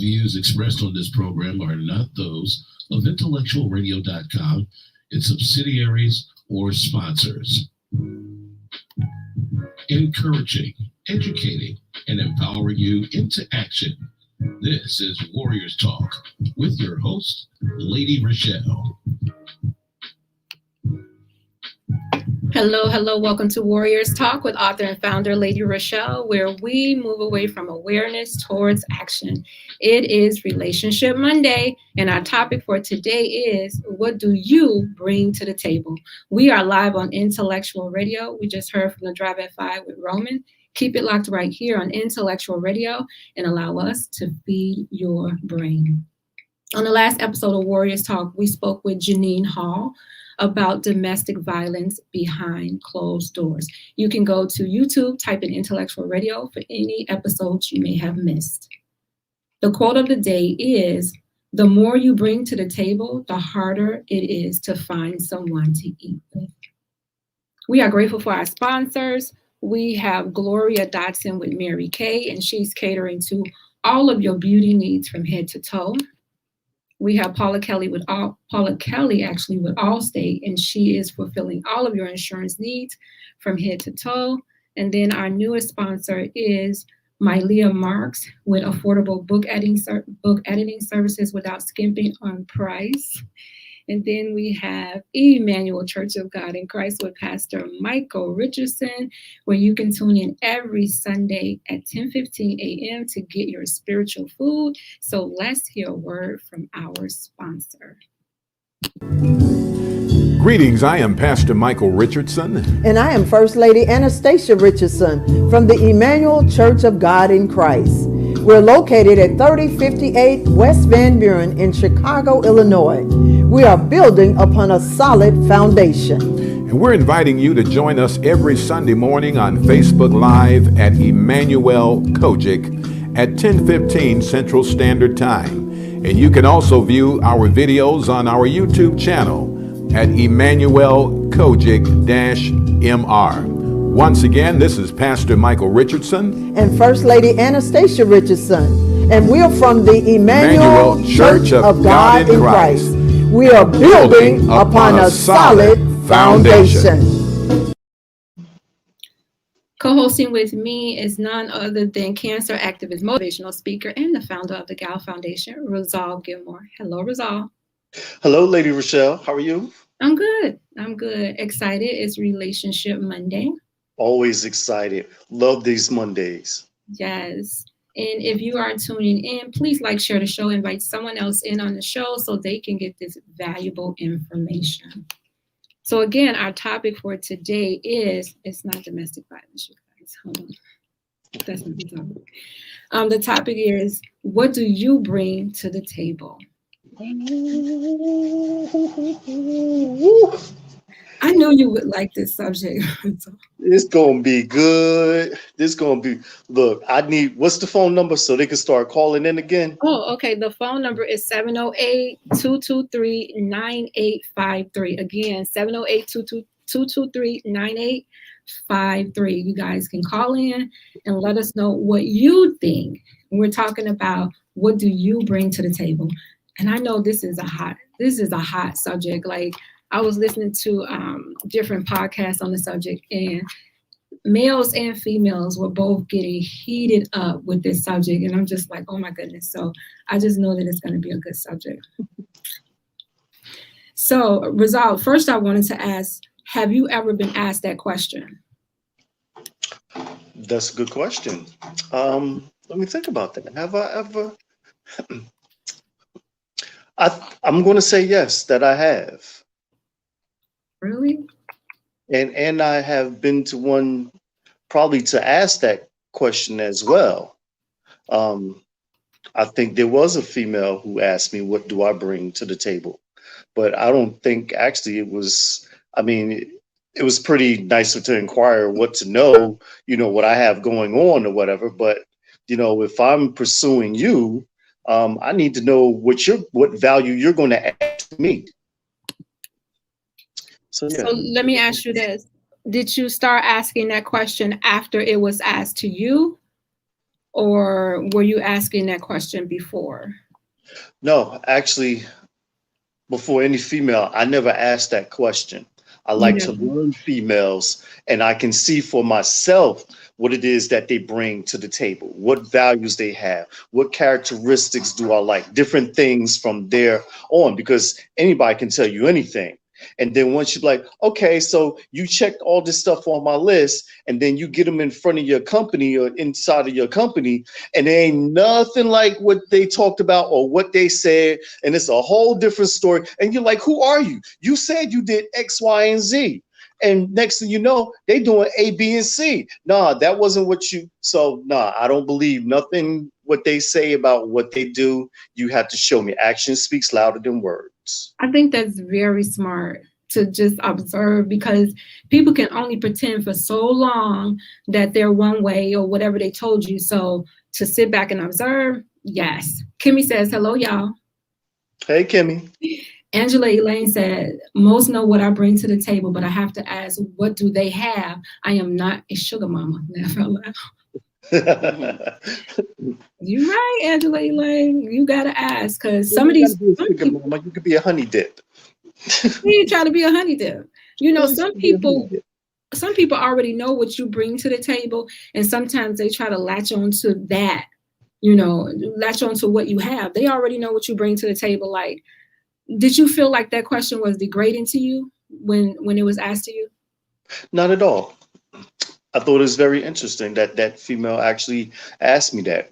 views expressed on this program are not those of intellectualradio.com, its subsidiaries, or sponsors. Encouraging, educating, and empowering you into action. This is Warriors Talk with your host, Lady ReShell. Hello. Welcome to Warriors Talk with author and founder Lady ReShell, where we move away from awareness towards action. It is Relationship Monday, and our topic for today is, what do you bring to the table? We are live on Intellectual Radio. We just heard from the Drive at 5 with Roman. Keep it locked right here on Intellectual Radio and allow us to feed your brain. On the last episode of Warriors Talk, we spoke with Janine Hall about domestic violence behind closed doors. You can go to YouTube, type in Intellectual Radio for any episodes you may have missed. The quote of the day is, the more you bring to the table, the harder it is to find someone to eat with. We are grateful for our sponsors. We have Gloria Dotson with Mary Kay, and she's catering to all of your beauty needs from head to toe. We have Paula Kelly with Allstate, and she is fulfilling all of your insurance needs from head to toe. And then our newest sponsor is MyLeah Marks with affordable book editing services without skimping on price. And then we have Emanuel C.O.G.I.C with Pastor Michael Richardson, where you can tune in every Sunday at 10:15 a.m. to get your spiritual food. So let's hear a word from our sponsor. Greetings, I am Pastor Michael Richardson. And I am First Lady Anastasia Richardson from the Emanuel Church of God in Christ. We're located at 3058 West Van Buren in Chicago, Illinois. We are building upon a solid foundation. And we're inviting you to join us every Sunday morning on Facebook Live at Emanuel C.O.G.I.C at 10:15 Central Standard Time. And you can also view our videos on our YouTube channel at Emanuel C.O.G.I.C-MR. Once again, this is Pastor Michael Richardson and First Lady Anastasia Richardson, and we're from the Emanuel Church of God in Christ. We are building upon a solid foundation. Co-hosting with me is none other than cancer activist, motivational speaker, and the founder of the Gal Foundation, ReShell Gilmore. Hello, ReShell. Hello, Lady ReShell. How are you? I'm good. Excited. It's Relationship Monday. Always excited. Love these Mondays. Yes. And if you are tuning in, please like, share the show, invite someone else in on the show so they can get this valuable information. So again, our topic for today is, it's not domestic violence, you guys. Hold on. That's not the topic. The topic is, what do you bring to the table? I knew you would like this subject. It's going to be good. Look, what's the phone number so they can start calling in again? Oh, okay. The phone number is 708-223-9853. Again, 708-223-9853. You guys can call in and let us know what you think. We're talking about, what do you bring to the table? And I know this is a hot subject. Like, I was listening to different podcasts on the subject, and males and females were both getting heated up with this subject. And I'm just like, oh my goodness. So I just know that it's going to be a good subject. So, ReShell, first I wanted to ask, have you ever been asked that question? That's a good question. Let me think about that. Have I ever? I'm going to say yes, that I have. Really? And I have been to one probably to ask that question as well. I think there was a female who asked me, what do I bring to the table? But I don't think actually it was pretty nice to inquire what to know, what I have going on or whatever. But, if I'm pursuing you, I need to know what value you're going to add to me. So let me ask you this. Did you start asking that question after it was asked to you? or were you asking that question before? No, actually, before any female, I never asked that question. I like to learn females, and I can see for myself what it is that they bring to the table, what values they have, what characteristics do I like, different things from there on, because anybody can tell you anything. And then once you're like, okay, so you checked all this stuff on my list, and then you get them in front of your company or inside of your company, and there ain't nothing like what they talked about or what they said, and it's a whole different story. And you're like, who are you? You said you did X, Y, and Z. And next thing you know, they doing A, B, and C. Nah, that wasn't what you, so nah, I don't believe nothing what they say about what they do. You have to show me. Action speaks louder than words. I think that's very smart to just observe, because people can only pretend for so long that they're one way or whatever they told you. So to sit back and observe, yes. Kimmy says, hello, y'all. Hey, Kimmy. Angela Elaine said, most know what I bring to the table, but I have to ask, what do they have? I am not a sugar mama. You're right, Angela Elaine. You got to ask, because some of these people, mama, you could be a honey dip. You try to be a honey dip. You know, some people already know what you bring to the table, and sometimes they try to latch on to that, you know, latch on to what you have. They already know what you bring to the table. Like, did you feel like that question was degrading to you when it was asked to you? Not at all. I thought it was very interesting that that female actually asked me that.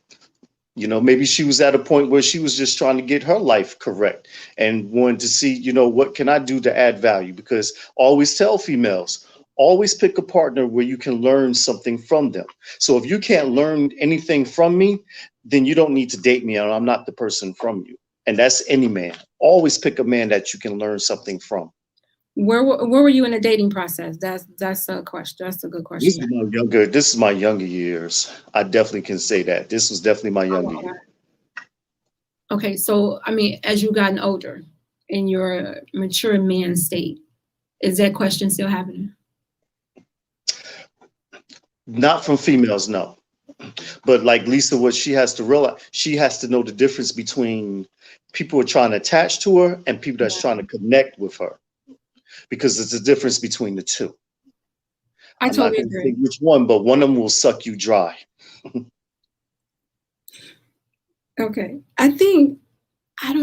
You know, maybe she was at a point where she was just trying to get her life correct and wanted to see, you know, what can I do to add value? Because I always tell females, always pick a partner where you can learn something from them. So if you can't learn anything from me, then you don't need to date me, and I'm not the person from you. And that's any man. Always pick a man that you can learn something from. Where were you in the dating process? That's a question. That's a good question. This is my younger years. I definitely can say that. This was definitely my younger years. Okay, so I mean, as you've gotten older in your mature man state, is that question still happening? Not from females, no. But like Lisa, what she has to realize, she has to know the difference between people who are trying to attach to her and people that's trying to connect with her. Because there's a difference between the two. I totally agree. Say which one, but one of them will suck you dry. Okay, I think a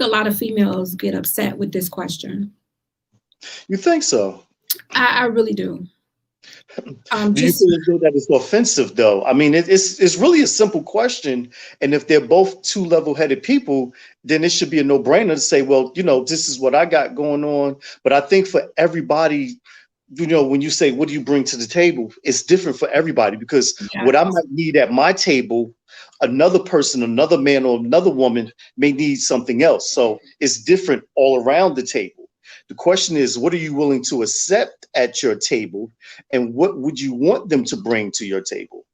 lot of females get upset with this question. You think so? I really do. Do you feel that it's offensive, though? I mean, it's really a simple question, and if they're both two level-headed people, then it should be a no-brainer to say, well, you know, this is what I got going on. But I think for everybody, you know, when you say, what do you bring to the table, it's different for everybody, because what I might need at my table, another person, another man or another woman may need something else. So it's different all around the table. The question is, what are you willing to accept at your table, and what would you want them to bring to your table?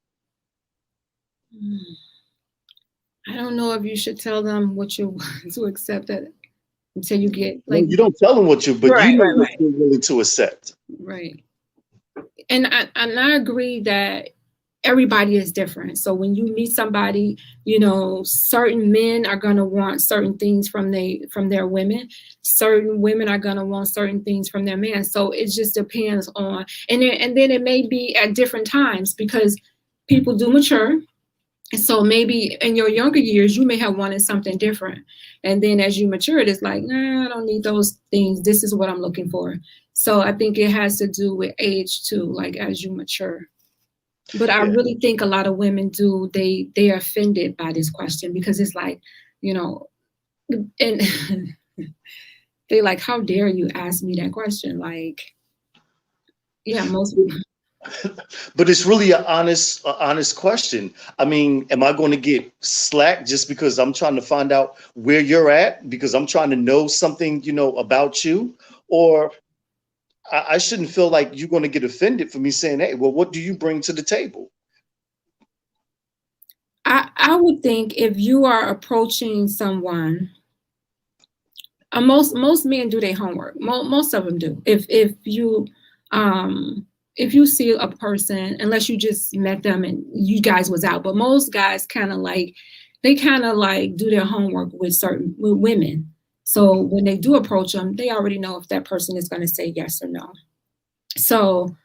I don't know if you should tell them what you want to accept it until you get like. No, you don't tell them what you, but you know what you're willing to accept. Right. And I agree that everybody is different. So when you meet somebody, you know, certain men are going to want certain things from their women. Certain women are going to want certain things from their man. So it just depends on, and then it may be at different times, because people do mature. And so maybe in your younger years, you may have wanted something different. And then as you mature, it's like, nah, I don't need those things. This is what I'm looking for. So I think it has to do with age too, like as you mature. But I really think a lot of women do, they're offended by this question, because it's like, you know, and they're like, how dare you ask me that question? Like, yeah, most people. But it's really an honest question. I mean, am I going to get slack just because I'm trying to find out where you're at, because I'm trying to know something, you know, about you? Or I shouldn't feel like you're going to get offended for me saying, hey, well, what do you bring to the table? I would think if you are approaching someone, most men do their homework. Most of them do. If you if you see a person, unless you just met them and you guys was out, but most guys kind of like do their homework with women. So when they do approach them, they already know if that person is going to say yes or no. So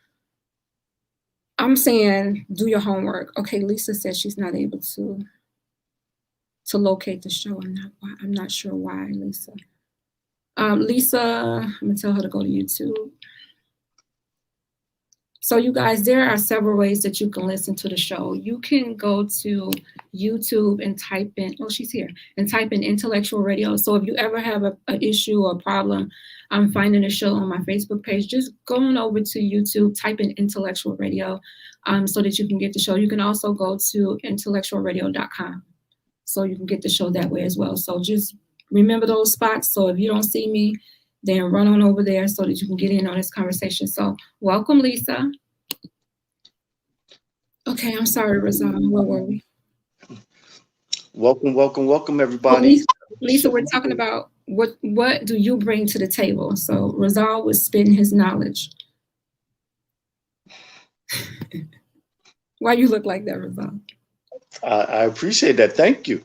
I'm saying, do your homework. Okay, Lisa says she's not able to locate the show. I'm not sure why, Lisa. Lisa, I'm gonna tell her to go to YouTube. So you guys, there are several ways that you can listen to the show. You can go to YouTube and type in, oh, she's here, and type in Intellectual Radio. So if you ever have an issue or a problem finding a show on my Facebook page, just go on over to YouTube, type in Intellectual Radio so that you can get the show. You can also go to intellectualradio.com so you can get the show that way as well. So just remember those spots. So if you don't see me, then run on over there so that you can get in on this conversation. So welcome, Lisa. Okay, I'm sorry, Razan. Where were we? Welcome, everybody. Lisa, we're talking about what do you bring to the table? So Razal was spitting his knowledge. Why you look like that, Razal? I appreciate that. Thank you.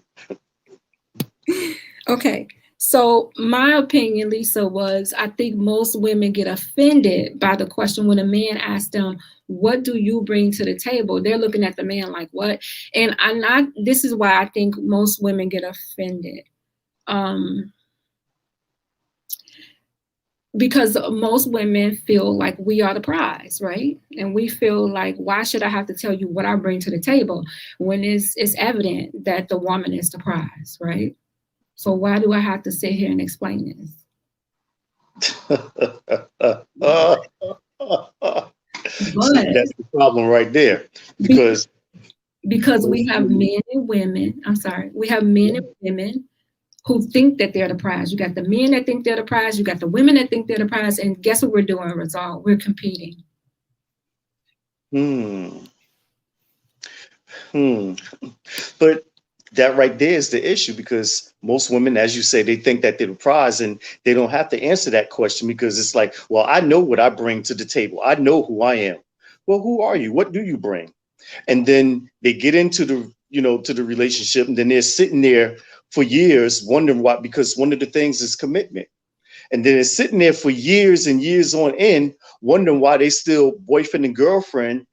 Okay. So my opinion, Lisa, was I think most women get offended by the question when a man asks them, what do you bring to the table? They're looking at the man like, what? And this is why I think most women get offended. Because most women feel like we are the prize, right? And we feel like, why should I have to tell you what I bring to the table when it's evident that the woman is the prize, right? So why do I have to sit here and explain this? That's the problem right there. Because we have men and women, we have men and women who think that they're the prize. You got the men that think they're the prize, you got the women that think they're the prize, and guess what we're doing, Razal? We're competing. But that right there is the issue, because most women, as you say, they think that they're the prize, and they don't have to answer that question because it's like, well, I know what I bring to the table. I know who I am. Well, who are you? What do you bring? And then they get into to the relationship, and then they're sitting there for years wondering why, because one of the things is commitment. And then it's sitting there for years and years on end, wondering why they still boyfriend and girlfriend,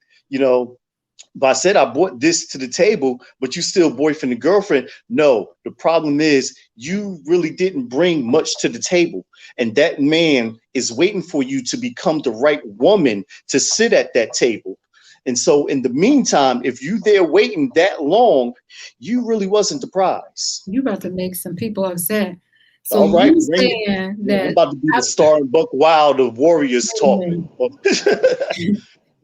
But I said I brought this to the table, but you still boyfriend and girlfriend. No, the problem is you really didn't bring much to the table. And that man is waiting for you to become the right woman to sit at that table. And so in the meantime, if you there waiting that long, you really wasn't the prize. You about to make some people upset. So all right, saying that I'm about to be the star and Buck Wild of Warriors talking.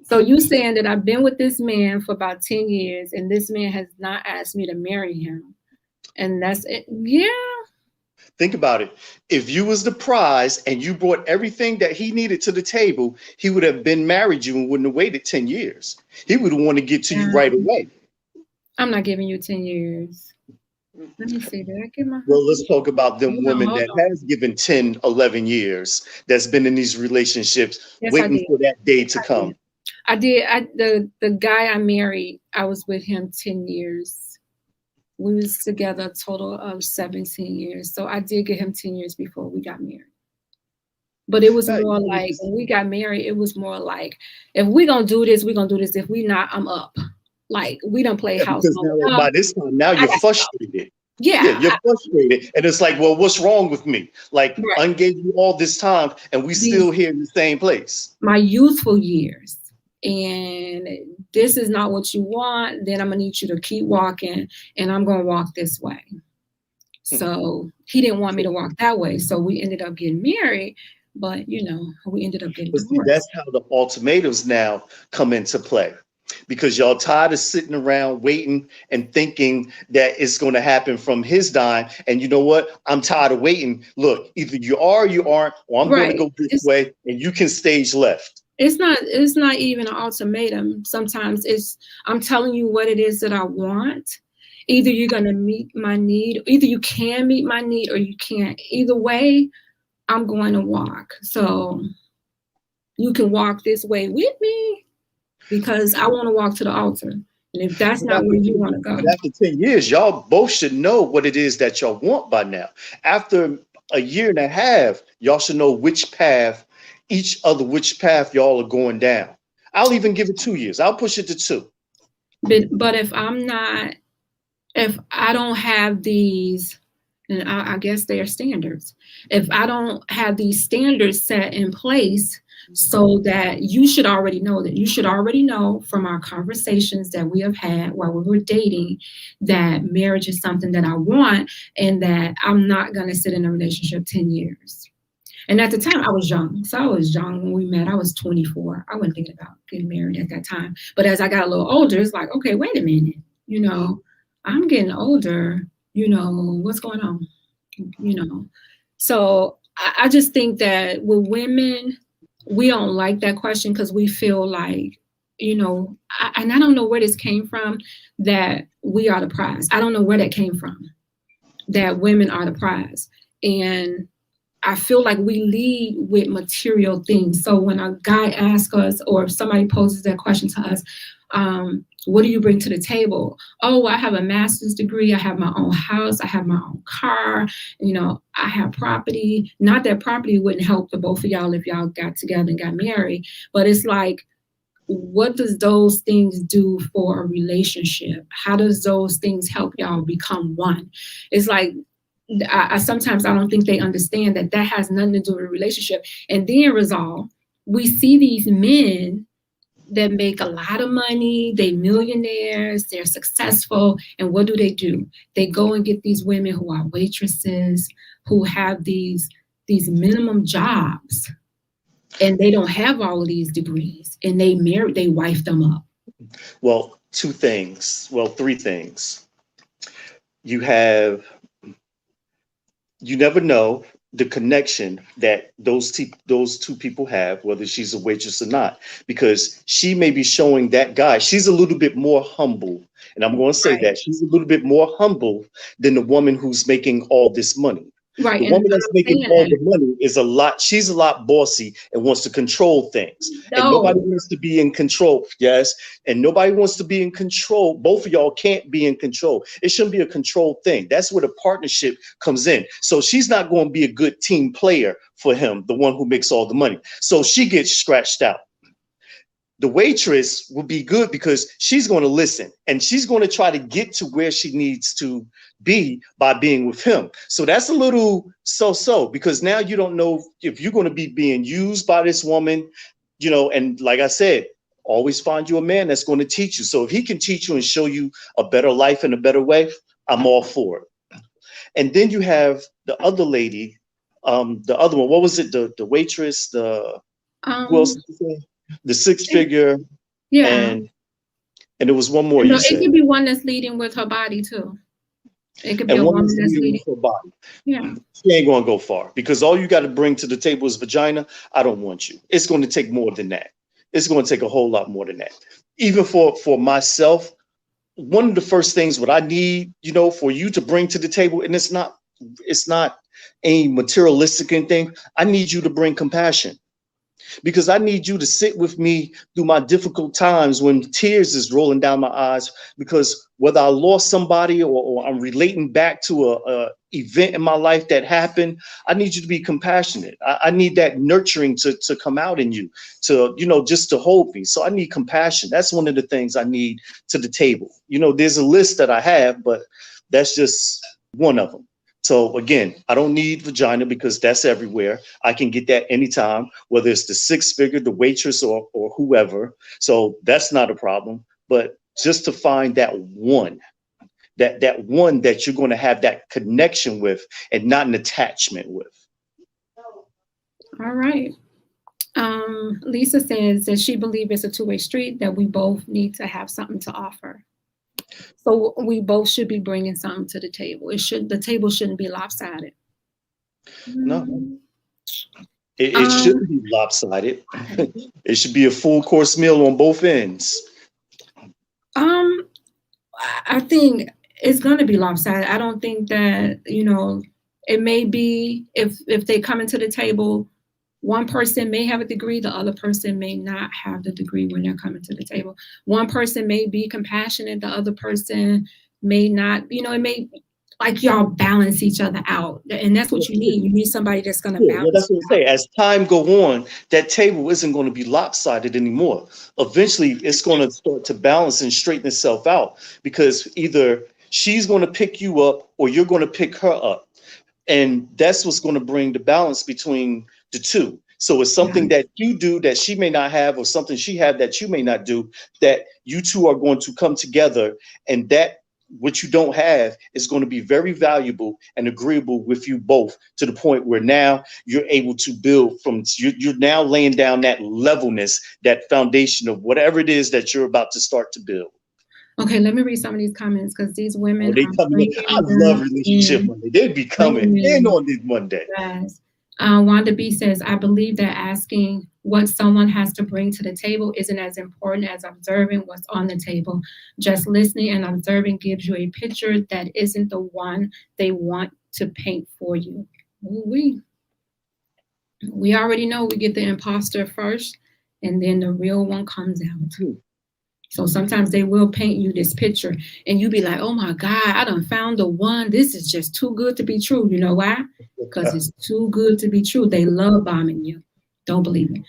So you saying that I've been with this man for about 10 years and this man has not asked me to marry him. And that's it. Yeah. Think about it. If you was the prize and you brought everything that he needed to the table, he would have been married you and wouldn't have waited 10 years. He would want to get to you right away. I'm not giving you 10 years. Let me see. Did I get my... Well, let's talk about them women that has given 10, 11 years that's been in these relationships, waiting for that day to come. I did. The guy I married, I was with him 10 years. We was together a total of 17 years. So I did get him 10 years before we got married. But it was more like, when we got married, it was more like, if we're going to do this, we're going to do this. If we not, I'm up. Like, we don't play house. Now, by this time, now you're frustrated. Yeah, you're frustrated. And it's like, well, what's wrong with me? Like, I gave you all this time and we still here in the same place. My youthful years. And this is not what you want, then I'm gonna need you to keep walking, and I'm gonna walk this way. So he didn't want me to walk that way. So we ended up getting married, but we ended up getting divorced. That's how the ultimatums now come into play. Because y'all tired of sitting around waiting and thinking that it's going to happen from his dime. And you know what? I'm tired of waiting. Look, either you are or you aren't, or I'm going to go this way and you can stage left. It's not even an ultimatum. Sometimes I'm telling you what it is that I want. Either you're going to meet my need, either you can meet my need or you can't. Either way, I'm going to walk. So, you can walk this way with me because I want to walk to the altar. And if that's not where you want to go. After 10 years, y'all both should know what it is that y'all want by now. After a year and a half, y'all should know which path y'all are going down. I'll even give it 2 years. I'll push it to 2. But if I don't have these, and I guess they are standards. If I don't have these standards set in place, so that you should already know from our conversations that we have had while we were dating, that marriage is something that I want, and that I'm not going to sit in a relationship 10 years. And at the time, I was young. So I was young when we met. I was 24. I wasn't thinking about getting married at that time. But as I got a little older, it's like, okay, wait a minute. I'm getting older. What's going on? So I just think that with women, we don't like that question because we feel like, and I don't know where this came from, that we are the prize. I don't know where that came from, that women are the prize. And I feel like we lead with material things. So when a guy asks us, or if somebody poses that question to us, what do you bring to the table? Oh, I have a master's degree. I have my own house. I have my own car. I have property. Not that property wouldn't help the both of y'all if y'all got together and got married, but it's like, what does those things do for a relationship? How does those things help y'all become one? It's like, I sometimes I don't think they understand that has nothing to do with a relationship. And then resolve, we see these men that make a lot of money, they millionaires, they're successful, and what do? They go and get these women who are waitresses, who have these minimum jobs, and they don't have all of these degrees, and they wife them up. Well, 3 things. You never know the connection that those two people have, whether she's a waitress or not, because she may be showing that guy, she's a little bit more humble. And I'm going to say that she's a little bit more humble than the woman who's making all this money. Right. The woman that's making all the money she's a lot bossy and wants to control things. And nobody wants to be in control. Yes. And nobody wants to be in control. Both of y'all can't be in control. It shouldn't be a control thing. That's where the partnership comes in. So she's not going to be a good team player for him, the one who makes all the money. So she gets scratched out. The waitress will be good because she's going to listen and she's going to try to get to where she needs to be by being with him. So that's a little so because now you don't know if you're going to be being used by this woman, and like I said, always find you a man that's going to teach you. So if he can teach you and show you a better life in a better way, I'm all for it. And then you have the other lady, the other one, what was it? The waitress, who else did you say? The 6-figure, and there was one more. It could be one that's leading with her body too. It could be a woman that's leading with her body. Yeah, she ain't gonna go far because all you got to bring to the table is vagina. I don't want you. It's going to take more than that. It's going to take a whole lot more than that. Even for myself, one of the first things what I need, for you to bring to the table, and it's not a materialistic thing. I need you to bring compassion. Because I need you to sit with me through my difficult times when tears is rolling down my eyes, because whether I lost somebody or I'm relating back to a event in my life that happened, I need you to be compassionate. I need that nurturing to come out in you, to, just to hold me. So I need compassion. That's one of the things I need to the table. There's a list that I have, but that's just one of them. So again, I don't need vagina because that's everywhere. I can get that anytime, whether it's the 6-figure, the waitress or whoever. So that's not a problem. But just to find that one, that one that you're going to have that connection with and not an attachment with. All right. Lisa says that she believes it's a two-way street, that we both need to have something to offer. So we both should be bringing something to the table. The table shouldn't be lopsided. No, it shouldn't be lopsided. It should be a full course meal on both ends. I think it's going to be lopsided. I don't think that, it may be if they come into the table One person may have a degree, the other person may not have the degree when they're coming to the table. One person may be compassionate, the other person may not, it may, like, y'all balance each other out. And that's what you need. You need somebody that's going to balance. Well, that's what I'm saying. As time go on, that table isn't going to be lopsided anymore. Eventually, it's going to start to balance and straighten itself out, because either she's going to pick you up or you're going to pick her up. And that's what's going to bring the balance between the two. So it's something that you do that she may not have, or something she have that you may not do, that you two are going to come together, and that what you don't have is going to be very valuable and agreeable with you both, to the point where now you're able to build from, you're now laying down that levelness, that foundation of whatever it is that you're about to start to build. Okay, let me read some of these comments, because these women I love Relationship Monday. They'd be coming in on this Monday. Yes. Wanda B says, I believe that asking what someone has to bring to the table isn't as important as observing what's on the table. Just listening and observing gives you a picture that isn't the one they want to paint for you. We already know we get the imposter first, and then the real one comes out. So sometimes they will paint you this picture, and you be like, oh my God, I done found the one. This is just too good to be true. You know why? Because it's too good to be true. They love bombing you. Don't believe it.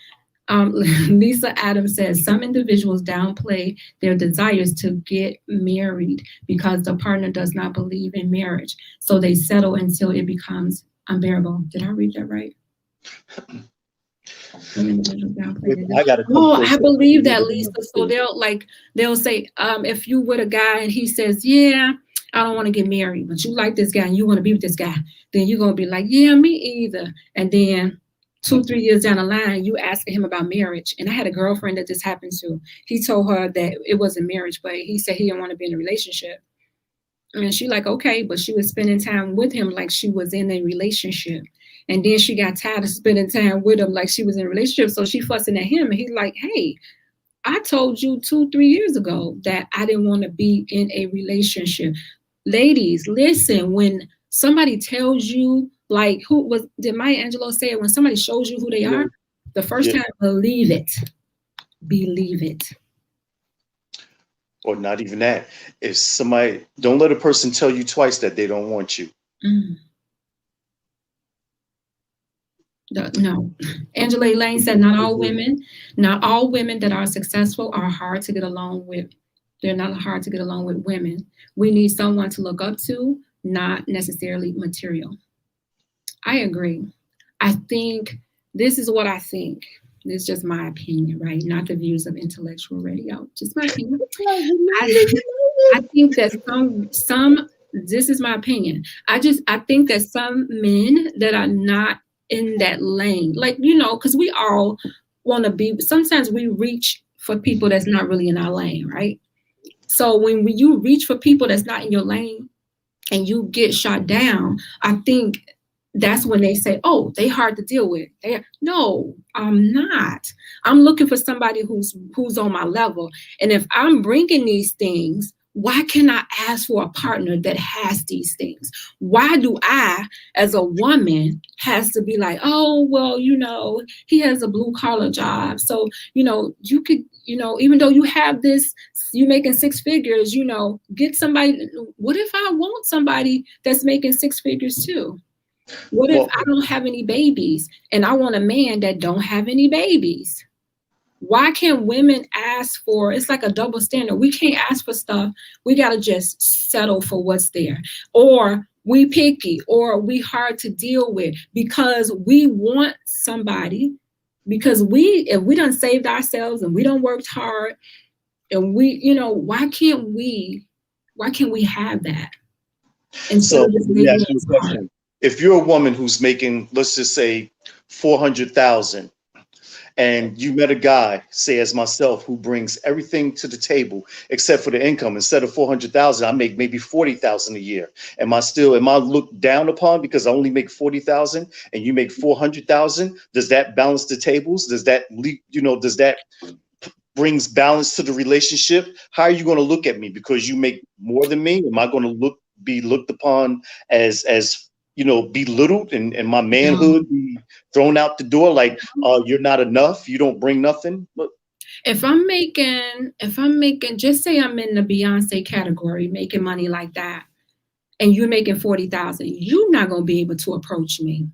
Lisa Adams says, some individuals downplay their desires to get married because the partner does not believe in marriage. So they settle until it becomes unbearable. Did I read that right? I believe that, Lisa. So they'll say, if you with a guy and he says, yeah, I don't want to get married, but you like this guy and you want to be with this guy, then you're gonna be like, yeah, me either. And then 2-3 years down the line, you asking him about marriage. And I had a girlfriend that this happened to. He told her that it wasn't marriage, but he said he didn't want to be in a relationship. And she like, okay, but she was spending time with him like she was in a relationship. And then she got tired of spending time with him like she was in a relationship. So she fussing at him, and he's like, hey, I told you 2-3 years ago that I didn't want to be in a relationship. Ladies, listen, when somebody tells you, like, did Maya Angelou say it? When somebody shows you who they are, the first time, believe it. Believe it. Or not even that. If somebody, don't let a person tell you twice that they don't want you. No. Angela Elaine said, not all women that are successful are hard to get along with. They're not hard to get along with women. We need someone to look up to, not necessarily material. I agree. I think this is what I think. This is just my opinion, right? Not the views of Intellectual Radio. Just my opinion. I think that some, this is my opinion. I think that some men that are not in that lane, like, because we all want to be, sometimes we reach for people that's not really in our lane, right? So when you reach for people that's not in your lane and you get shot down, I think that's when they say, oh, they hard to deal with. No, I'm not. I'm looking for somebody who's on my level. And if I'm bringing these things, why can I ask for a partner that has these things? Why do I, as a woman, has to be like, oh, well, he has a blue collar job. So, you could, even though you have this, you making 6 figures, get somebody. What if I want somebody that's making 6 figures too? What if I don't have any babies and I want a man that don't have any babies? Why can't women ask for, it's like a double standard. We can't ask for stuff. We got to just settle for what's there. Or we picky, or we hard to deal with because we want somebody, because if we done saved ourselves and we done worked hard and we, why can't we have that? And so let me ask you a question. If you're a woman who's making, let's just say, $400,000, and you met a guy, say as myself, who brings everything to the table except for the income, instead of $400,000, I make maybe $40,000 a year. Am I looked down upon because I only make $40,000 and you make $400,000? Does that balance the tables? Does that brings balance to the relationship? How are you going to look at me because you make more than me? Am I going to be looked upon as belittled and my manhood be thrown out the door? Like, you're not enough. You don't bring nothing. But if I'm making, just say I'm in the Beyonce category, making money like that, and you're making 40,000, you're not going to be able to approach me.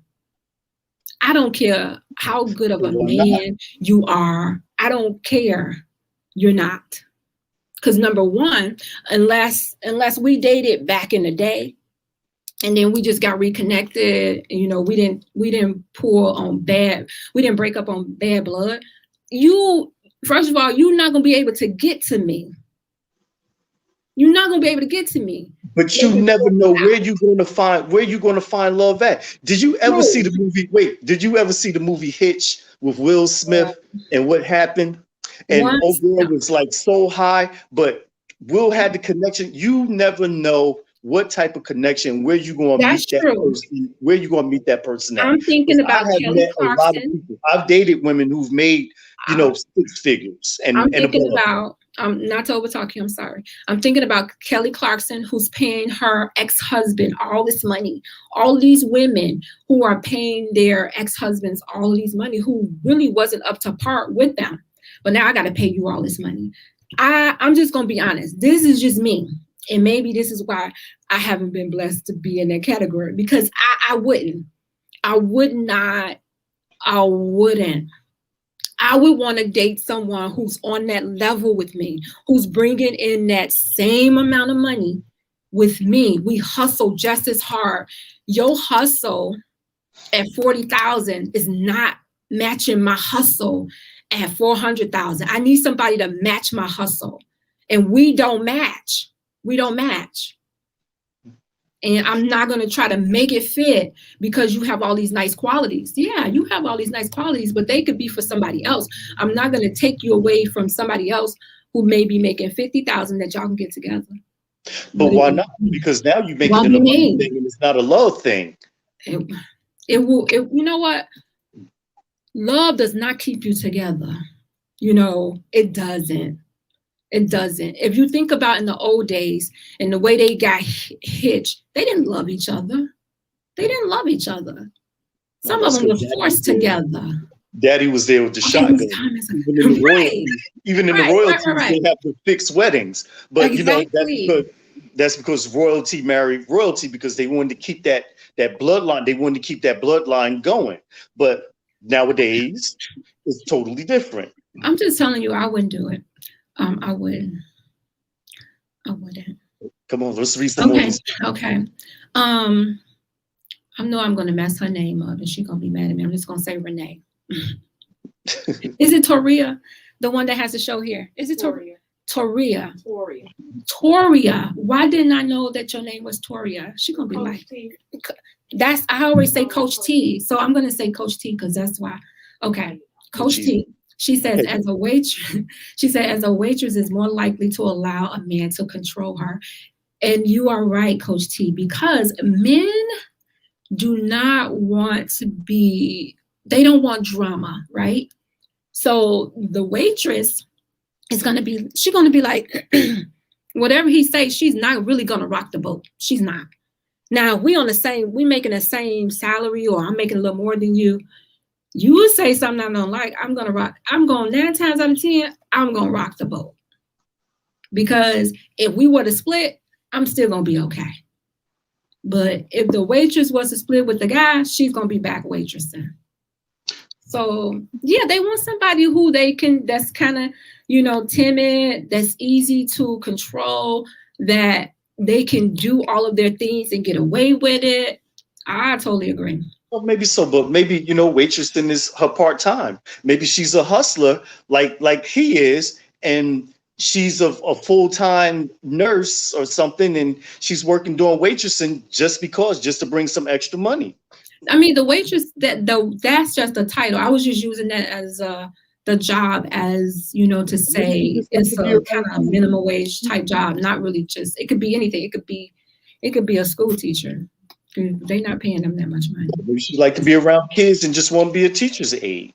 I don't care how good of a man you are. I don't care. You're not. Because number one, unless we dated back in the day, and then we just got reconnected, we didn't we didn't break up on bad blood. First of all, you're not gonna be able to get to me. You're not gonna be able to get to me. But you never know where you're gonna find love at. Did you ever see the movie? Wait, did you ever see the movie Hitch with Will Smith and what happened? And O'Gara was like so high, but Will had the connection. You never know what type of connection, where you going to meet that person, where you going to meet that person at. I'm thinking about Kelly Clarkson. I've dated women who've made, 6 figures. And I'm thinking about, not to overtalk you, I'm sorry. I'm thinking about Kelly Clarkson, who's paying her ex-husband all this money. All these women who are paying their ex-husbands all of these money, who really wasn't up to par with them. But now I got to pay you all this money. I'm just going to be honest. This is just me. And maybe this is why I haven't been blessed to be in that category, because I wouldn't. I would want to date someone who's on that level with me, who's bringing in that same amount of money with me. We hustle just as hard. Your hustle at 40,000 is not matching my hustle at 400,000. I need somebody to match my hustle, and we don't match. We don't match. And I'm not going to try to make it fit because you have all these nice qualities. Yeah, you have all these nice qualities, but they could be for somebody else. I'm not going to take you away from somebody else who may be making 50,000 that y'all can get together. But why not? Because now you're making it a money thing and it's not a love thing. It will. You know what? Love does not keep you together. It doesn't. It doesn't. If you think about in the old days and the way they got hitched, they didn't love each other. Some of them were forced together. Daddy was there with the shotgun. Even in the royalties, they have to fix weddings. But that's because royalty married royalty, because they wanted to keep that bloodline. They wanted to keep that bloodline going. But nowadays, it's totally different. I'm just telling you, I wouldn't do it. I wouldn't. Come on, let's read some more. Okay. I know I'm going to mess her name up and she's going to be mad at me. I'm just going to say Renee. Is it Toria? The one that has the show here? Is it Toria? Toria. Why didn't I know that your name was Toria? She's going to be like, I always say Coach T. So I'm going to say Coach T because that's why. Okay. Coach T. She says, as a waitress is more likely to allow a man to control her. And you are right, Coach T, because men do not want they don't want drama, right? So the waitress she's going to be like, whatever he says, she's not really going to rock the boat. She's not. Now, we making the same salary, or I'm making a little more than you. You would say something I don't like, 9 times out of 10, I'm going to rock the boat. Because if we were to split, I'm still going to be okay. But if the waitress was to split with the guy, she's going to be back waitressing. So, yeah, they want somebody who that's kind of, timid, that's easy to control, that they can do all of their things and get away with it. I totally agree. Well, maybe so, but maybe, waitressing is her part-time. Maybe she's a hustler like he is, and she's a full-time nurse or something, and she's working doing waitressing just to bring some extra money. I mean, the waitress, that's just a title. I was just using that as the job as, to say it's a kind of minimum wage type job, not really just, it could be anything. It could be a school teacher. They're not paying them that much money. Maybe she like to be around kids and just want to be a teacher's aide.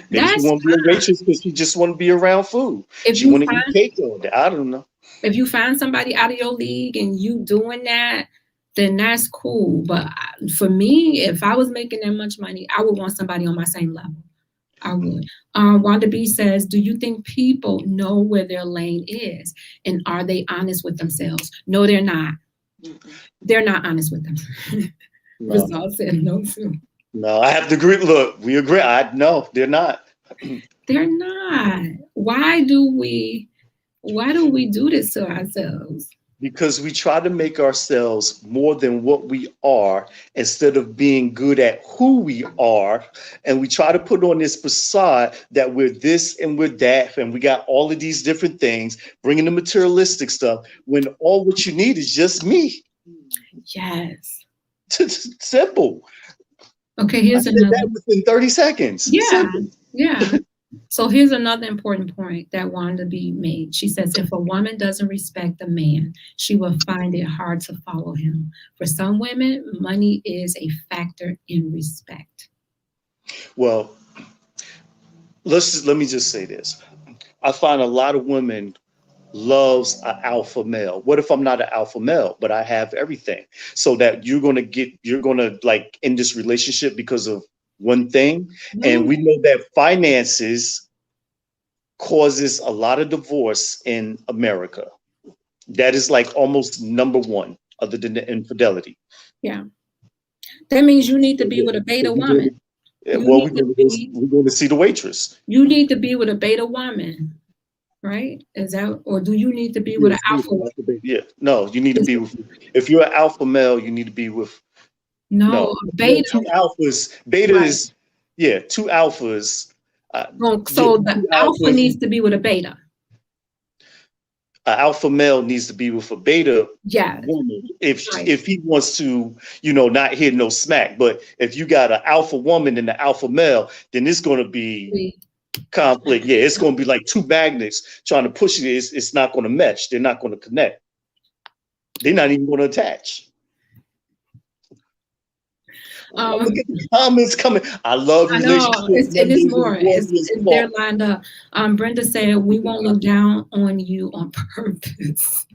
Maybe she want to be a waitress because she just want to be around food. She want to eat cake all day. I don't know. If you find somebody out of your league and you doing that, then that's cool. But for me, if I was making that much money, I would want somebody on my same level. I would. Wanda B says, do you think people know where their lane is? And are they honest with themselves? No, they're not. They're not honest with them. No. Result said no too. No, I have to agree. Look, we agree. No, they're not. They're not. Why do we do this to ourselves? Because we try to make ourselves more than what we are instead of being good at who we are. And we try to put on this facade that we're this and we're that. And we got all of these different things, bringing the materialistic stuff, when all what you need is just me. Yes. Simple. Okay, here's I said another. that within 30 seconds. Yeah. Simple. Yeah. So here's another important point that Wanda B made. She says, if a woman doesn't respect a man, she will find it hard to follow him. For some women, money is a factor in respect. Well, let me just say this. I find a lot of women loves an alpha male. What if I'm not an alpha male, but I have everything? So that you're going to like in this relationship because of one thing. And we know that finances causes a lot of divorce in America. That is like almost number one, other than the infidelity. Yeah. That means you need to be with a beta woman. Well, we're going to see the waitress. You need to be with a beta woman, right? Is that, or do you need to be with an alpha? Yeah, no, you need to be with, if you're an alpha male, you need to be with, no, beta. Two alphas. Beta right. is, yeah, two alphas. So the alpha needs to be with a beta. An alpha male needs to be with a beta woman if he wants to, not hear no smack. But if you got an alpha woman and an alpha male, then it's going to be conflict. Yeah, it's going to be like two magnets trying to push it. It's not going to mesh. They're not going to connect. They're not even going to attach. Look at the comments coming. I love relationships. It is more. They're lined up. Brenda said, we won't look down on you on purpose.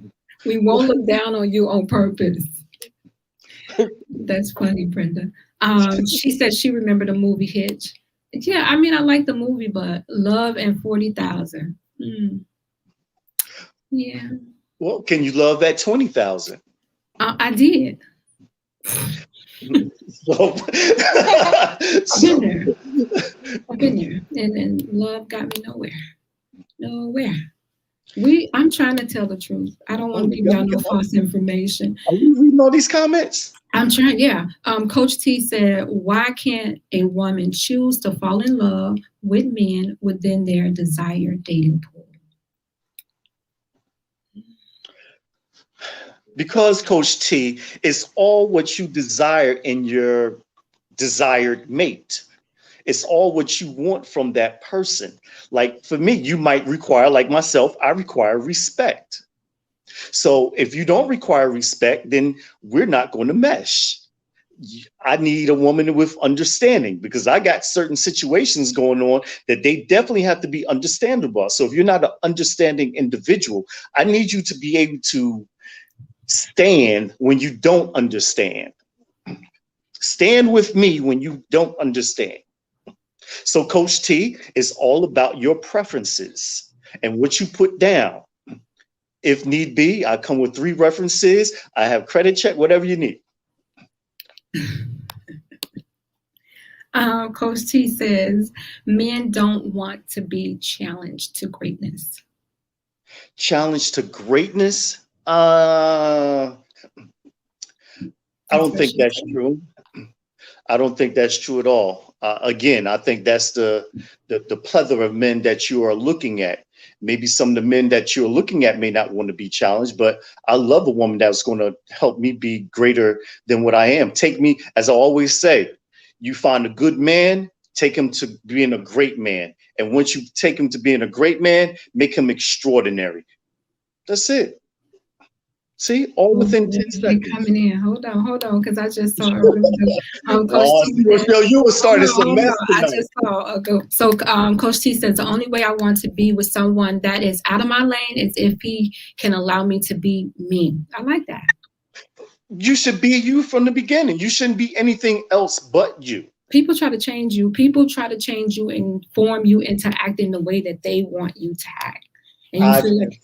We won't look down on you on purpose. That's funny, Brenda. She said she remembered the movie Hitch. Yeah, I mean, I like the movie, but Love and 40,000. Yeah. Well, can you love at 20,000? I did. I've been there, and love got me nowhere. I'm trying to tell the truth. I don't want to give y'all no false information. Are you reading all these comments? I'm trying, yeah. Coach T said, why can't a woman choose to fall in love with men within their desired dating pool? Because, Coach T, it's all what you desire in your desired mate. It's all what you want from that person. Like for me, you might require, like myself, I require respect. So if you don't require respect, then we're not going to mesh. I need a woman with understanding because I got certain situations going on that they definitely have to be understandable. So if you're not an understanding individual, I need you to be able to stand when you don't understand. Stand with me when you don't understand. So Coach T is all about your preferences and what you put down. If need be, I come with 3 references. I have credit check, whatever you need. Coach T says, men don't want to be challenged to greatness. Challenged to greatness? I don't think that's true. I don't think that's true at all. Again, I think that's the plethora of men that you are looking at. Maybe some of the men that you're looking at may not want to be challenged, but I love a woman that's going to help me be greater than what I am. Take me, as I always say, you find a good man, take him to being a great man. And once you take him to being a great man, make him extraordinary. That's it. See, all within 10 seconds. Coming in. Hold on, because I just saw. You were starting some mess tonight. I just saw. So, Coach T says the only way I want to be with someone that is out of my lane is if he can allow me to be me. I like that. You should be you from the beginning. You shouldn't be anything else but you. People try to change you. People try to change you and form you into acting the way that they want you to act. And you feel like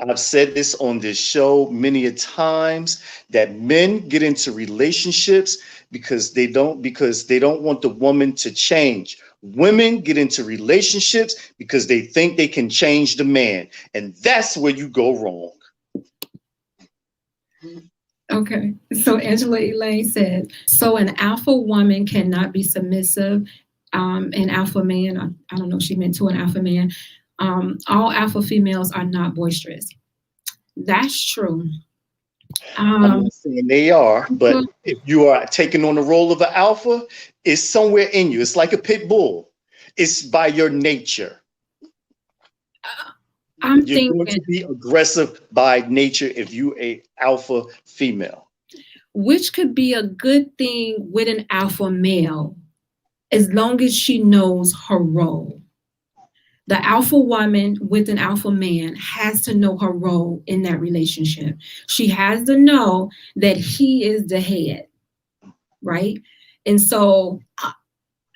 I've said this on this show many a times, that men get into relationships because they don't want the woman to change. Women get into relationships because they think they can change the man. And that's where you go wrong. Okay, so Angela Elaine said, so an alpha woman cannot be submissive. An alpha man, I don't know if she meant to an alpha man. All alpha females are not boisterous. That's true. I'm not saying they are, but if you are taking on the role of an alpha, it's somewhere in you. It's like a pit bull. It's by your nature. You're going to be aggressive by nature if you're an alpha female. Which could be a good thing with an alpha male, as long as she knows her role. The alpha woman with an alpha man has to know her role in that relationship. She has to know that he is the head, right? And so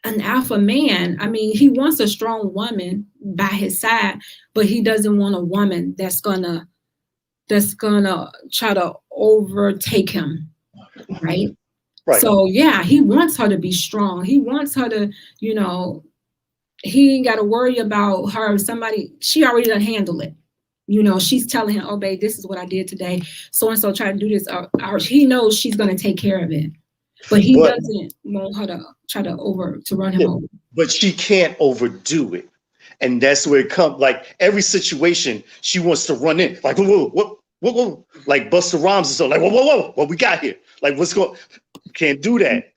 an alpha man, I mean, he wants a strong woman by his side, but he doesn't want a woman that's gonna try to overtake him, right? Right. So yeah, he wants her to be strong. He wants her to, he ain't got to worry about her. She already done handle it. She's telling him, oh, babe, this is what I did today. So-and-so tried to do this. He knows she's going to take care of it. But he doesn't want her to try to run him over. But she can't overdo it. And that's where it comes. Like every situation, she wants to run in. Like, whoa. Like Busta Rhymes and so like, whoa, what we got here? Like, what's going? Can't do that.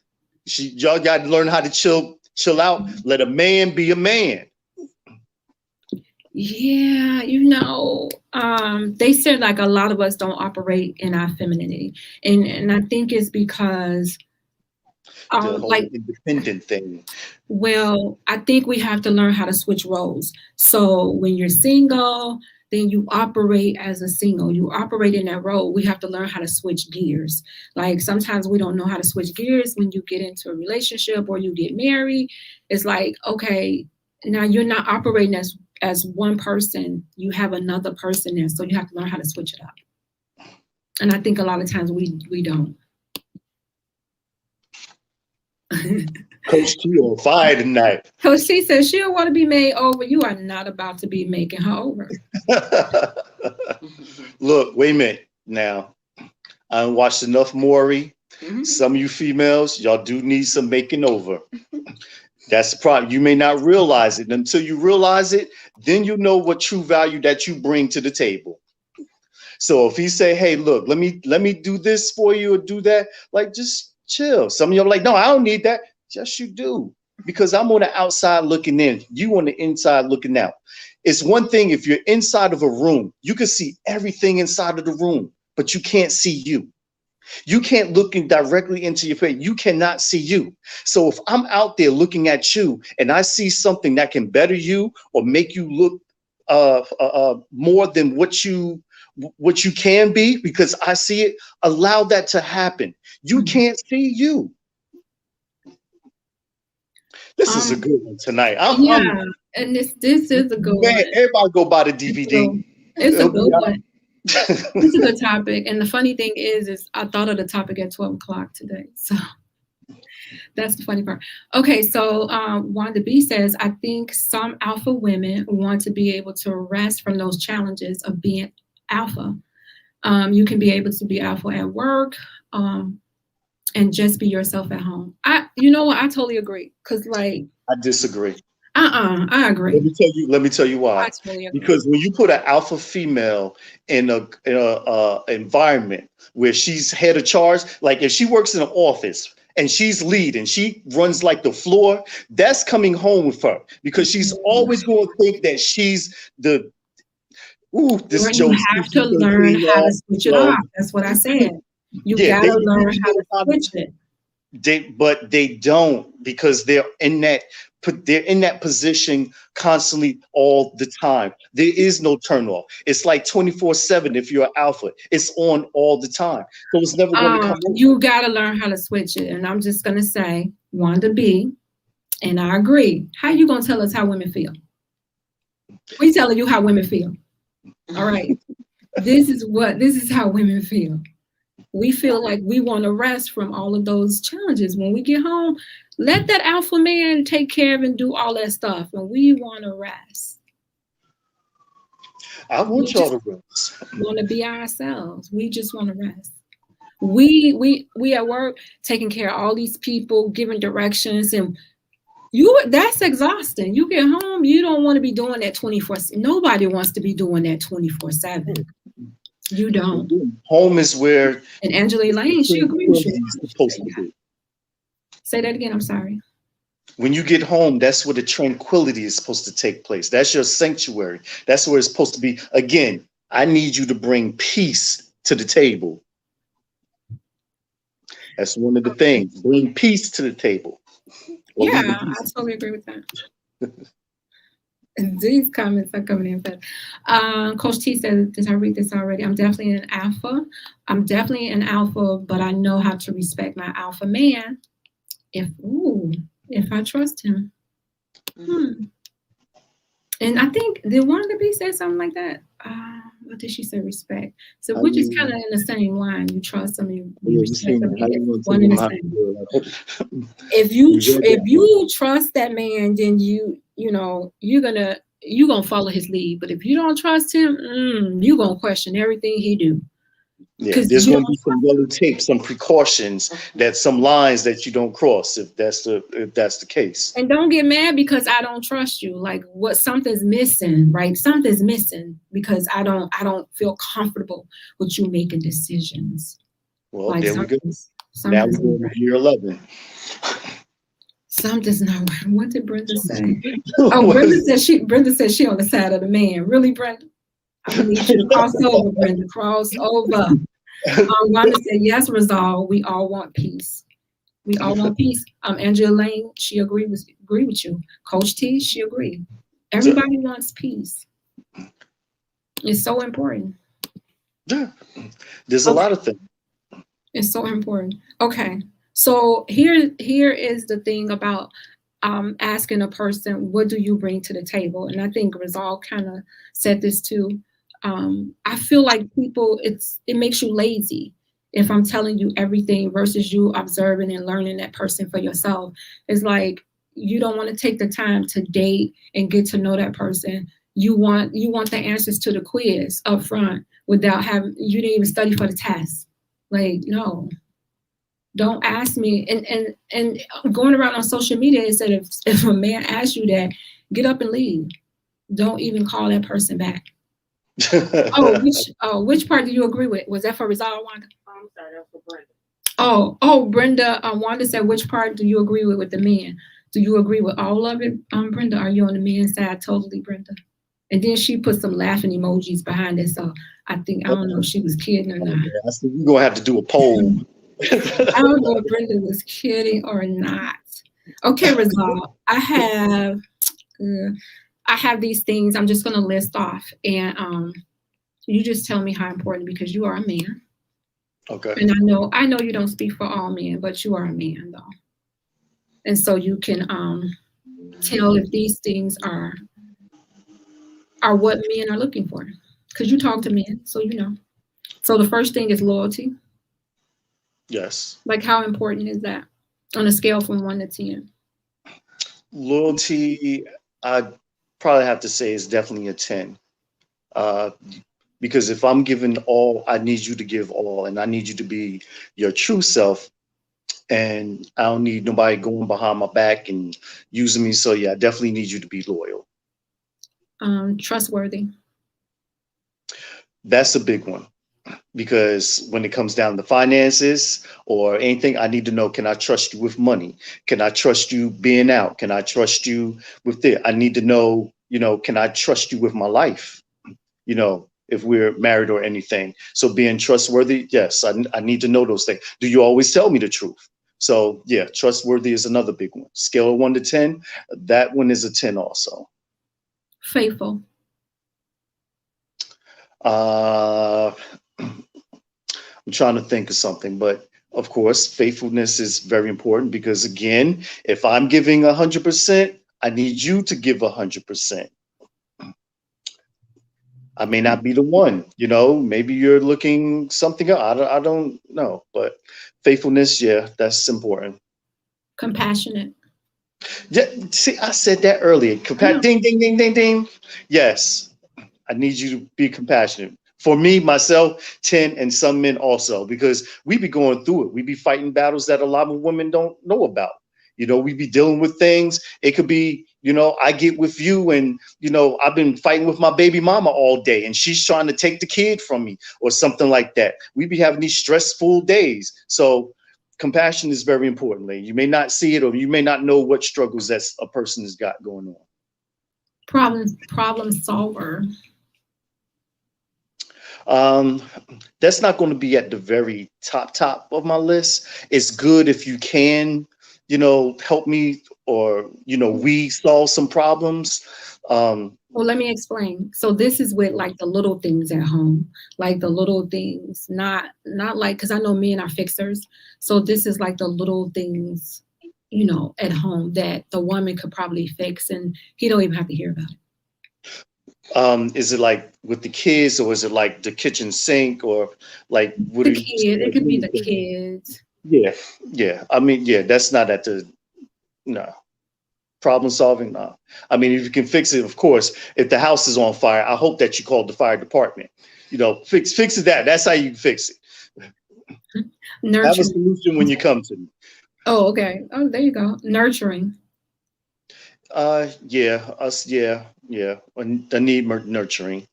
Y'all got to learn how to chill out. Let a man be a man. Yeah, they said like a lot of us don't operate in our femininity, and I think it's because the whole independent thing. Well, I think we have to learn how to switch roles. So when you're single, then you operate as a single. You operate in that role. We have to learn how to switch gears. Like sometimes we don't know how to switch gears when you get into a relationship or you get married. It's like, okay, now you're not operating as one person. You have another person there. So you have to learn how to switch it up. And I think a lot of times we don't. Coach T on fire tonight. Coach T says she don't want to be made over. You are not about to be making her over. Look, wait a minute now. I watched enough Maury. Mm-hmm. Some of you females, y'all do need some making over. That's the problem. You may not realize it. Until you realize it, then you know what true value that you bring to the table. So if he say, hey, look, let me do this for you or do that, like just chill. Some of you are like, no, I don't need that. Yes, you do. Because I'm on the outside looking in. You on the inside looking out. It's one thing if you're inside of a room, you can see everything inside of the room, but you can't see you. You can't look directly into your face. You cannot see you. So if I'm out there looking at you and I see something that can better you or make you look more than what you can be, because I see it, allow that to happen. You can't see you. This is a good one tonight. And this is a good one. Everybody go buy the DVD. It's a good one. It's a good topic. And the funny thing is I thought of the topic at 12 o'clock today. So that's the funny part. Okay, so Wanda B says, I think some alpha women want to be able to rest from those challenges of being alpha. You can be able to be alpha at work and just be yourself at home. You know what? I totally agree. Because like I disagree. I agree. Let me tell you why. Totally because when you put an alpha female in a environment where she's head of charge, like if she works in an office and she's lead and she runs like the floor, that's coming home with her because she's always going to think that she's the. Ooh, this joke. You have to learn how to switch it off. That's what I said. You gotta learn how to switch it. but they don't, because they're in that position constantly all the time. There is no turn off. It's like 24/7. If you're an alpha, it's on all the time. So it's never going to come off. You got to learn how to switch it. And I'm just going to say, Wanda B, and I agree. How you going to tell us how women feel? We telling you how women feel. All right. This is how women feel. We feel like we want to rest from all of those challenges. When we get home, let that alpha man take care of and do all that stuff. And we want to rest. I want y'all to rest. Want to be ourselves. We just want to rest. We at work taking care of all these people, giving directions, and that's exhausting. You get home, you don't want to be doing that 24/7. Nobody wants to be doing that 24/7. You don't. Home is where. And Angela Lane, she agrees with you. Say that again. I'm sorry. When you get home, that's where the tranquility is supposed to take place. That's your sanctuary. That's where it's supposed to be. Again, I need you to bring peace to the table. That's one of the things. Bring peace to the table. Yeah, I totally agree with that. These comments are coming in fast. Coach T said, did I read this already? I'm definitely an alpha. But I know how to respect my alpha man if I trust him. And I think did one of the B say something like that? What did she say? Respect. So which is kind of in the same line. You trust them, you respect them. One in the same. If you trust that man, then you're gonna follow his lead. But if you don't trust him, you're gonna question everything he do. Yeah, there's going to be some yellow tape, some precautions, some lines that you don't cross if that's the case. And don't get mad because I don't trust you. Like something's missing, right? Something's missing because I don't feel comfortable with you making decisions. Well, like there we go. Now we're going to year 11. Something's not right. What did Brenda say? Oh, Brenda said she on the side of the man. Really, Brenda? I need you to cross over, Brenda. Cross over. Wanda said, yes, resolve. We all want peace. We all want peace. Angela Lane, she agree with you. Coach T, she agreed. Everybody wants peace. It's so important. Yeah. There's a lot of things. It's so important. Okay. So here is the thing about asking a person, what do you bring to the table? And I think Resolve kind of said this too. I feel like it makes you lazy if I'm telling you everything versus you observing and learning that person for yourself. It's like you don't want to take the time to date and get to know that person. You want the answers to the quiz up front without you didn't even study for the test. Like, no. Don't ask me. And going around on social media, it said if a man asks you that, get up and leave. Don't even call that person back. Which part do you agree with? Was that for Resolve, Wanda? I'm sorry, that's for Brenda. Brenda. Wanda said, which part do you agree with the men? Do you agree with all of it, Brenda? Are you on the men's side totally, Brenda? And then she put some laughing emojis behind it. So I don't know if she was kidding or not. We're gonna have to do a poll. I don't know if Brenda was kidding or not. Okay, Resolve. I have these things I'm just going to list off, and you just tell me how important, because you are a man. Okay. And I know you don't speak for all men, but you are a man, though. And so you can tell if these things are what men are looking for, because you talk to men, so you know. So the first thing is loyalty. Yes. Like, how important is that on a scale from 1 to 10? Loyalty, I probably have to say is definitely a 10. Because if I'm giving all, I need you to give all, and I need you to be your true self. And I don't need nobody going behind my back and using me. So yeah, I definitely need you to be loyal. Trustworthy. That's a big one. Because when it comes down to finances or anything, I need to know, can I trust you with money? Can I trust you being out? Can I trust you with this? I need to know, can I trust you with my life? If we're married or anything. So being trustworthy, yes, I need to know those things. Do you always tell me the truth? So yeah, trustworthy is another big one. Scale of 1 to 10, that one is a 10 also. Faithful. I'm trying to think of something, but of course, faithfulness is very important because again, if I'm giving 100%, I need you to give 100%. I may not be the one, maybe you're looking something up. I don't know, but faithfulness, yeah, that's important. Compassionate. Yeah, see, I said that earlier. Ding, ding, ding, ding, ding. Yes, I need you to be compassionate. For me, myself, 10, and some men also, because we be going through it. We be fighting battles that a lot of women don't know about. We be dealing with things. It could be, I get with you and, I've been fighting with my baby mama all day and she's trying to take the kid from me or something like that. We be having these stressful days. So compassion is very important, lady. You may not see it or you may not know what struggles that a person has got going on. Problem solver. That's not going to be at the very top of my list. It's good if you can, help me or, we solve some problems. Well, let me explain. So this is with like the little things at home, like the little things, not like, because I know men are fixers. So this is like the little things, at home that the woman could probably fix and he don't even have to hear about it. Is it like with the kids or is it like the kitchen sink or like what? It could be the kids. Yeah. I mean, yeah, that's not at the, no. Problem solving, no. I mean, if you can fix it, of course, if the house is on fire, I hope that you called the fire department. Fix it that. That's how you can fix it. Nurturing. Have a solution when you come to me. Oh, okay. Oh, there you go. Nurturing. Yeah. I need nurturing.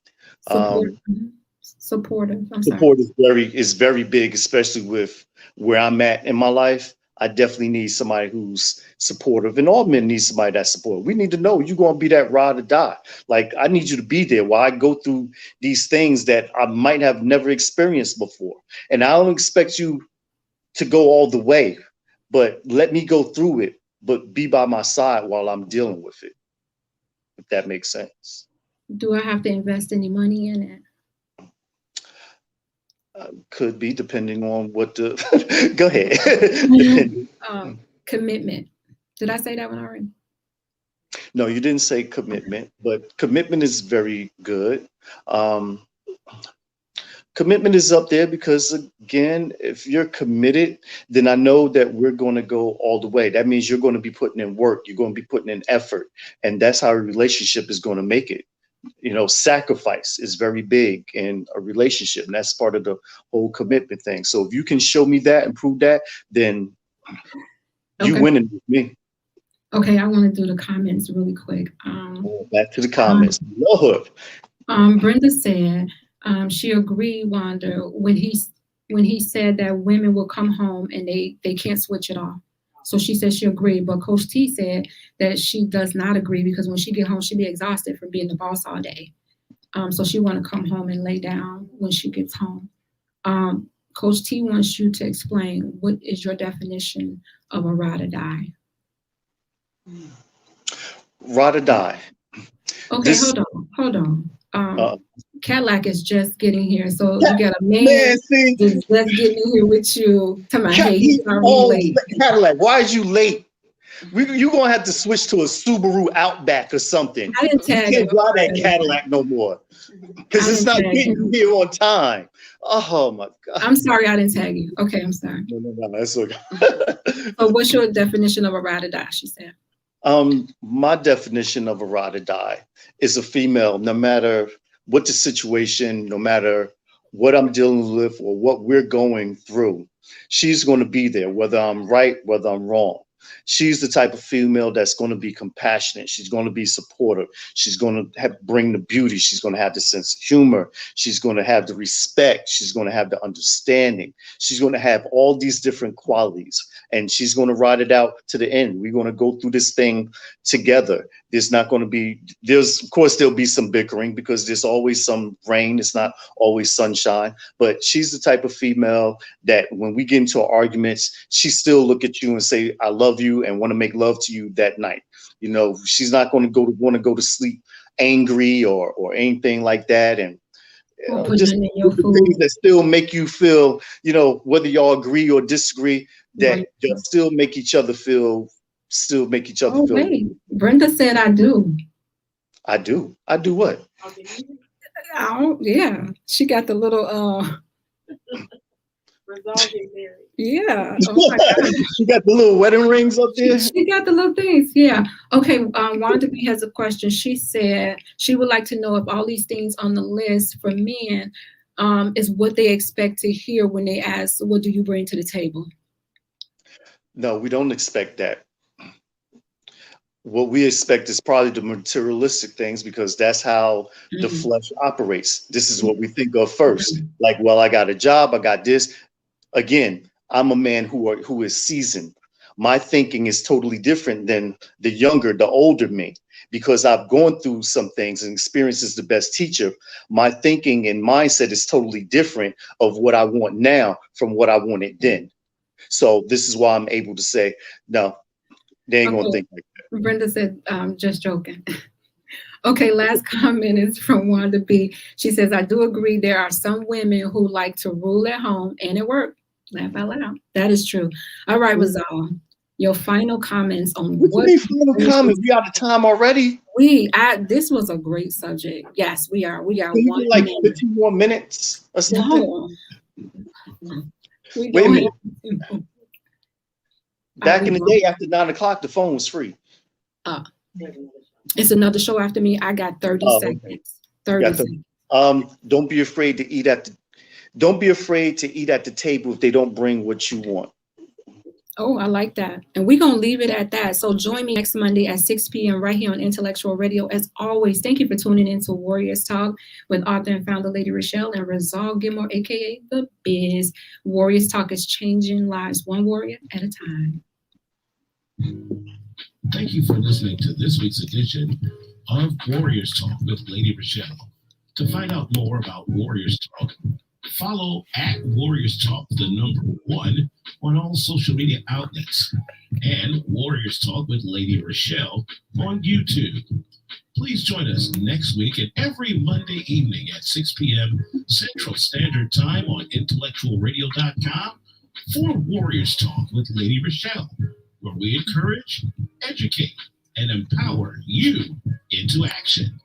Supportive. Support is very big, especially with where I'm at in my life. I definitely need somebody who's supportive, and all men need somebody that's supportive. We need to know you're going to be that ride or die. Like, I need you to be there while I go through these things that I might have never experienced before. And I don't expect you to go all the way, but let me go through it, but be by my side while I'm dealing with it, if that makes sense. Do I have to invest any money in it? Could be, depending on what the go ahead. Commitment. Did I say that one already? No, you didn't say commitment, but commitment is very good. Commitment is up there because, again, if you're committed, then I know that we're going to go all the way. That means you're going to be putting in work, you're going to be putting in effort, and that's how a relationship is going to make it. Sacrifice is very big in a relationship, and that's part of the whole commitment thing. So if you can show me that and prove that, then you winning with me. Okay, I want to do the comments really quick. Back to the comments. Lord. Brenda said she agreed, Wanda, when he said that women will come home and they can't switch it off. So she said she agreed, but Coach T said that she does not agree because when she get home, she be exhausted from being the boss all day. So she want to come home and lay down when she gets home. Coach T wants you to explain what is your definition of a ride or die. Ride or die. Okay, hold on. Cadillac is just getting here, so you got a man just getting in here with you. Tell me, hey, he's already late. Cadillac, why is you late? You're gonna have to switch to a Subaru Outback or something. I didn't tag you can't drive that Cadillac no more because it's not getting you here on time. Oh my God! I'm sorry, I didn't tag you. Okay, I'm sorry. No, that's okay. So, what's your definition of a ride or die? She said. My definition of a ride or die is a female, no matter what the situation, no matter what I'm dealing with or what we're going through, she's going to be there, whether I'm right, whether I'm wrong. She's the type of female that's going to be compassionate. She's going to be supportive. She's going to bring the beauty. She's going to have the sense of humor. She's going to have the respect. She's going to have the understanding. She's going to have all these different qualities, and she's going to ride it out to the end. We're going to go through this thing together. Of course, there'll be some bickering because there's always some rain. It's not always sunshine, but she's the type of female that when we get into arguments, she still look at you and say, I love you, and want to make love to you that night. You know, she's not going to want to go to sleep angry or anything like that. And just things that still make you feel, you know, whether y'all agree or disagree, that you'll still make each other feel. Wait, Brenda said I do. I do what? Oh, yeah. She got the little yeah. Oh my God. She got the little wedding rings up there. She got the little things. Yeah. Okay. Wanda B has a question. She said she would like to know if all these things on the list for men is what they expect to hear when they ask, what do you bring to the table? No, we don't expect that. What we expect is probably the materialistic things, because that's how the flesh operates. This is what we think of first. Like, well, I got a job, I got this. Again, I'm a man who is seasoned. My thinking is totally different than the older me, because I've gone through some things, and experience is the best teacher. My thinking and mindset is totally different of what I want now from what I wanted then. So this is why I'm able to say, no, they ain't gonna think like that. Brenda said, just joking. Okay, last comment is from Wanda B. She says, I do agree there are some women who like to rule at home and at work. Laugh out loud. That is true. All right, Rizal, your final comments on what final comments? We out of time already. This was a great subject. Yes, we are. We are one like 15 more minutes or something. No. Wait a minute. Back in the day, after 9 o'clock, the phone was free. It's another show after me. I got 30 seconds. 30 seconds. Don't be afraid to eat at the table if they don't bring what you want. Oh, I like that. And we're going to leave it at that. So join me next Monday at 6 p.m. right here on Intellectual Radio. As always, thank you for tuning in to Warriors Talk with author and founder Lady ReShell and Rizal Gilmore, a.k.a. The Biz. Warriors Talk is changing lives one warrior at a time. Thank you for listening to this week's edition of Warriors Talk with Lady ReShell. To find out more about Warriors Talk, follow at Warriors Talk, #1 on all social media outlets, and Warriors Talk with Lady ReShell on YouTube. Please join us next week and every Monday evening at 6 p.m. Central Standard Time on intellectualradio.com for Warriors Talk with Lady ReShell, where we encourage, educate, and empower you into action.